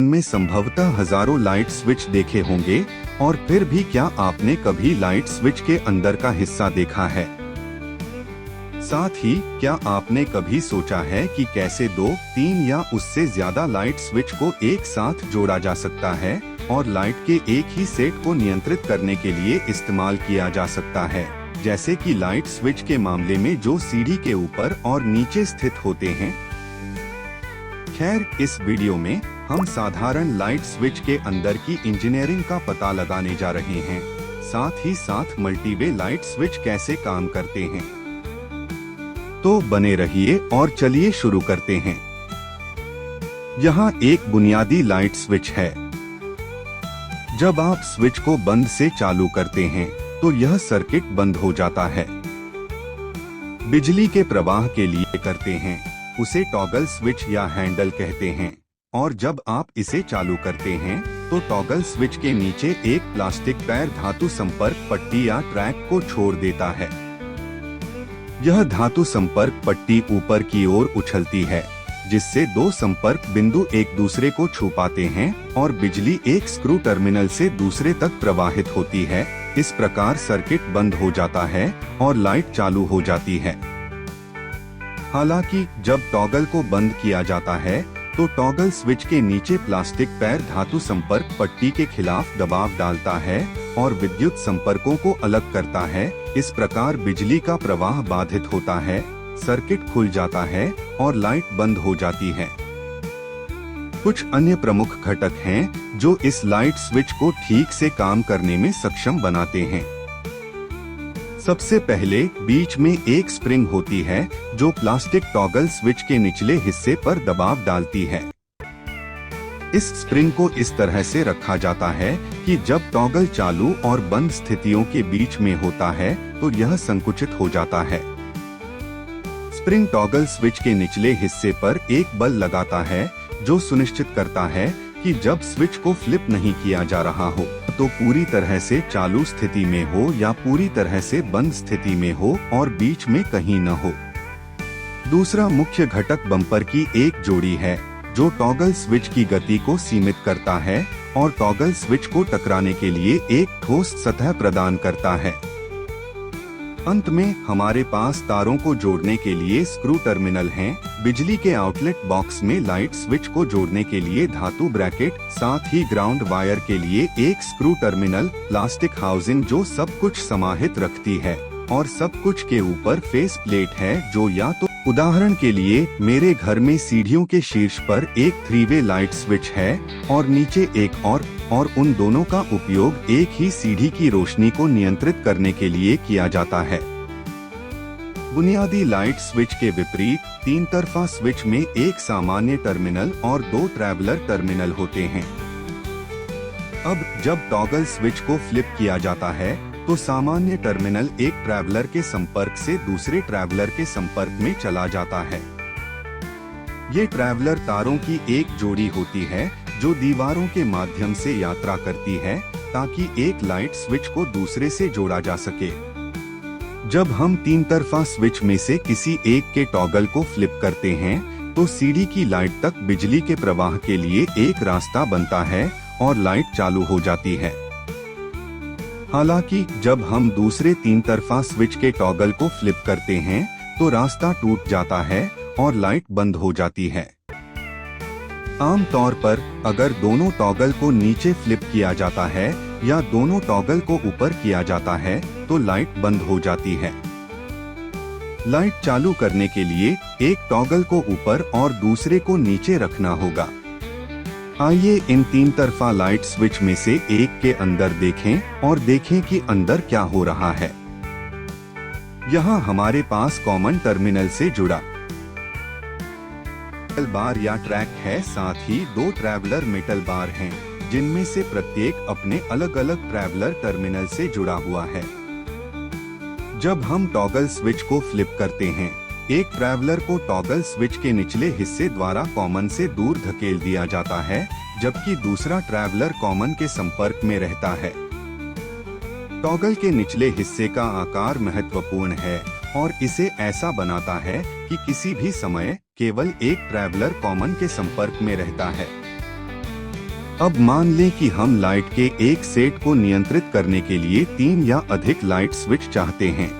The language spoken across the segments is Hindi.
में संभवतः हजारों लाइट स्विच देखे होंगे, और फिर भी क्या आपने कभी लाइट स्विच के अंदर का हिस्सा देखा है? साथ ही क्या आपने कभी सोचा है कि कैसे 2, 3 या उससे ज्यादा लाइट स्विच को एक साथ जोड़ा जा सकता है और लाइट के एक ही सेट को नियंत्रित करने के लिए इस्तेमाल किया जा सकता है, जैसे कि लाइट स्विच के मामले में जो सीढ़ी के ऊपर और नीचे स्थित होते हैं। खैर, इस वीडियो में हम साधारण लाइट स्विच के अंदर की इंजीनियरिंग का पता लगाने जा रहे हैं, साथ ही साथ मल्टीवे लाइट स्विच कैसे काम करते हैं। तो बने रहिए और चलिए शुरू करते हैं। यहाँ एक बुनियादी लाइट स्विच है। जब आप स्विच को बंद से चालू करते हैं तो यह सर्किट बंद हो जाता है। बिजली के प्रवाह के लिए करते हैं, उसे टॉगल स्विच या हैंडल कहते हैं, और जब आप इसे चालू करते हैं तो टॉगल स्विच के नीचे एक प्लास्टिक पैर धातु संपर्क पट्टी या ट्रैक को छोड़ देता है। यह धातु संपर्क पट्टी ऊपर की ओर उछलती है, जिससे 2 संपर्क बिंदु एक दूसरे को छू पाते हैं और बिजली एक स्क्रू टर्मिनल से दूसरे तक प्रवाहित होती है। इस प्रकार सर्किट बंद हो जाता है और लाइट चालू हो जाती है। हालांकि जब टॉगल को बंद किया जाता है तो टॉगल स्विच के नीचे प्लास्टिक पैर धातु संपर्क पट्टी के खिलाफ दबाव डालता है और विद्युत संपर्कों को अलग करता है। इस प्रकार बिजली का प्रवाह बाधित होता है, सर्किट खुल जाता है और लाइट बंद हो जाती है। कुछ अन्य प्रमुख घटक हैं जो इस लाइट स्विच को ठीक से काम करने में सक्षम बनाते हैं। सबसे पहले बीच में एक स्प्रिंग होती है जो प्लास्टिक टॉगल स्विच के निचले हिस्से पर दबाव डालती है। इस स्प्रिंग को इस तरह से रखा जाता है कि जब टॉगल चालू और बंद स्थितियों के बीच में होता है तो यह संकुचित हो जाता है। स्प्रिंग टॉगल स्विच के निचले हिस्से पर एक बल लगाता है जो सुनिश्चित करता है कि जब स्विच को फ्लिप नहीं किया जा रहा हो तो पूरी तरह से चालू स्थिति में हो या पूरी तरह से बंद स्थिति में हो और बीच में कहीं न हो। दूसरा मुख्य घटक बम्पर की एक जोड़ी है जो टॉगल स्विच की गति को सीमित करता है और टॉगल स्विच को टकराने के लिए एक ठोस सतह प्रदान करता है। अंत में हमारे पास तारों को जोड़ने के लिए स्क्रू टर्मिनल हैं, बिजली के आउटलेट बॉक्स में लाइट स्विच को जोड़ने के लिए धातु ब्रैकेट, साथ ही ग्राउंड वायर के लिए एक स्क्रू टर्मिनल, प्लास्टिक हाउसिंग जो सब कुछ समाहित रखती है, और सब कुछ के ऊपर फेस प्लेट है जो या तो उदाहरण के लिए मेरे घर में सीढ़ियों के शीर्ष पर एक 3-वे लाइट स्विच है और नीचे एक और उन दोनों का उपयोग एक ही सीढ़ी की रोशनी को नियंत्रित करने के लिए किया जाता है। बुनियादी लाइट स्विच के विपरीत 3 तरफा स्विच में एक सामान्य टर्मिनल और 2 ट्रैवलर टर्मिनल होते हैं। अब जब टॉगल स्विच को फ्लिप किया जाता है तो सामान्य टर्मिनल एक ट्रैवलर के संपर्क से दूसरे ट्रैवलर के संपर्क में चला जाता है। ये ट्रैवलर तारों की एक जोड़ी होती है जो दीवारों के माध्यम से यात्रा करती है ताकि एक लाइट स्विच को दूसरे से जोड़ा जा सके। जब हम 3 तरफा स्विच में से किसी एक के टॉगल को फ्लिप करते हैं तो सीढ़ी की लाइट तक बिजली के प्रवाह के लिए एक रास्ता बनता है और लाइट चालू हो जाती है। हालांकि जब हम दूसरे 3 तरफा स्विच के टॉगल को फ्लिप करते हैं तो रास्ता टूट जाता है और लाइट बंद हो जाती है। आम तौर पर अगर दोनों टॉगल को नीचे फ्लिप किया जाता है या दोनों टॉगल को ऊपर किया जाता है तो लाइट बंद हो जाती है। लाइट चालू करने के लिए एक टॉगल को ऊपर और दूसरे को नीचे रखना होगा। आइए इन 3 तरफा लाइट स्विच में से एक के अंदर देखें और देखें कि अंदर क्या हो रहा है। यहाँ हमारे पास कॉमन टर्मिनल से जुड़ा मेटल बार या ट्रैक है, साथ ही 2 ट्रैवलर मेटल बार हैं, जिनमें से प्रत्येक अपने अलग अलग ट्रैवलर टर्मिनल से जुड़ा हुआ है। जब हम टॉगल स्विच को फ्लिप करते हैं, एक ट्रैवलर को टॉगल स्विच के निचले हिस्से द्वारा कॉमन से दूर धकेल दिया जाता है, जबकि दूसरा ट्रैवलर कॉमन के संपर्क में रहता है। टॉगल के निचले हिस्से का आकार महत्वपूर्ण है और इसे ऐसा बनाता है कि किसी भी समय केवल एक ट्रैवलर कॉमन के संपर्क में रहता है। अब मान लें कि हम लाइट के एक सेट को नियंत्रित करने के लिए 3 या अधिक लाइट स्विच चाहते हैं।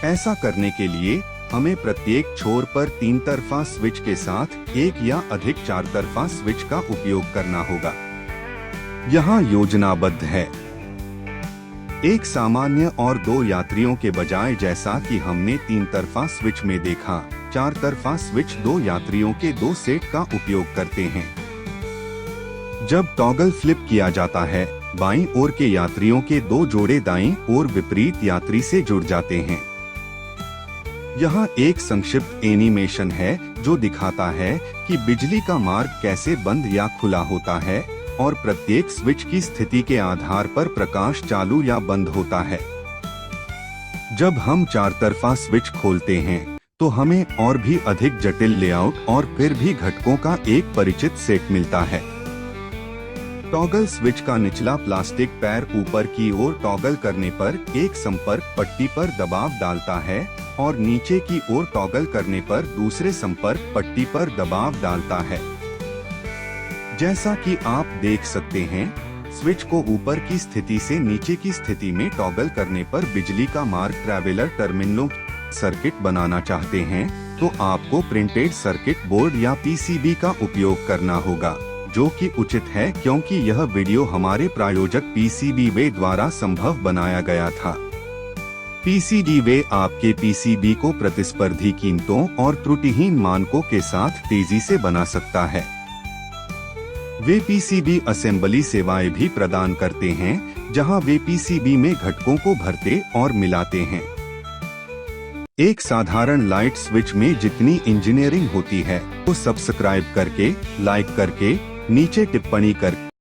ऐसा करने के लिए हमें प्रत्येक छोर पर 3 तरफा स्विच के साथ एक या अधिक 4 तरफा स्विच का उपयोग करना होगा। यहाँ योजनाबद्ध है। एक सामान्य और 2 यात्रियों के बजाय, जैसा कि हमने 3 तरफा स्विच में देखा, 4 तरफा स्विच 2 यात्रियों के 2 सेट का उपयोग करते हैं। जब टॉगल फ्लिप किया जाता है, बाईं ओर के यात्रियों के 2 जोड़े दाईं ओर विपरीत यात्री से जुड़ जाते हैं। यहाँ एक संक्षिप्त एनिमेशन है जो दिखाता है कि बिजली का मार्ग कैसे बंद या खुला होता है और प्रत्येक स्विच की स्थिति के आधार पर प्रकाश चालू या बंद होता है। जब हम 4 तरफा स्विच खोलते हैं तो हमें और भी अधिक जटिल लेआउट और फिर भी घटकों का एक परिचित सेट मिलता है। टॉगल स्विच का निचला प्लास्टिक पैर ऊपर की ओर टॉगल करने पर एक संपर्क पट्टी पर दबाव डालता है और नीचे की ओर टॉगल करने पर दूसरे संपर्क पट्टी पर दबाव डालता है। जैसा कि आप देख सकते हैं, स्विच को ऊपर की स्थिति से नीचे की स्थिति में टॉगल करने पर बिजली का मार्ग ट्रैवलर टर्मिनलों सर्किट बनाना चाहते हैं तो आपको प्रिंटेड सर्किट बोर्ड या पीसीबी का उपयोग करना होगा, जो कि उचित है क्योंकि यह वीडियो हमारे प्रायोजक पीसीबी वे द्वारा संभव बनाया गया था। पीसीबी वे आपके पीसीबी को प्रतिस्पर्धी कीमतों और त्रुटिहीन मानकों के साथ तेजी से बना सकता है। वे पीसीबी असेंबली सेवाएं भी प्रदान करते हैं, जहां वे पीसीबी में घटकों को भरते और मिलाते हैं। एक साधारण लाइट स्विच में जितनी इंजीनियरिंग होती है, वो सब्सक्राइब करके, लाइक करके, नीचे टिप्पणी कर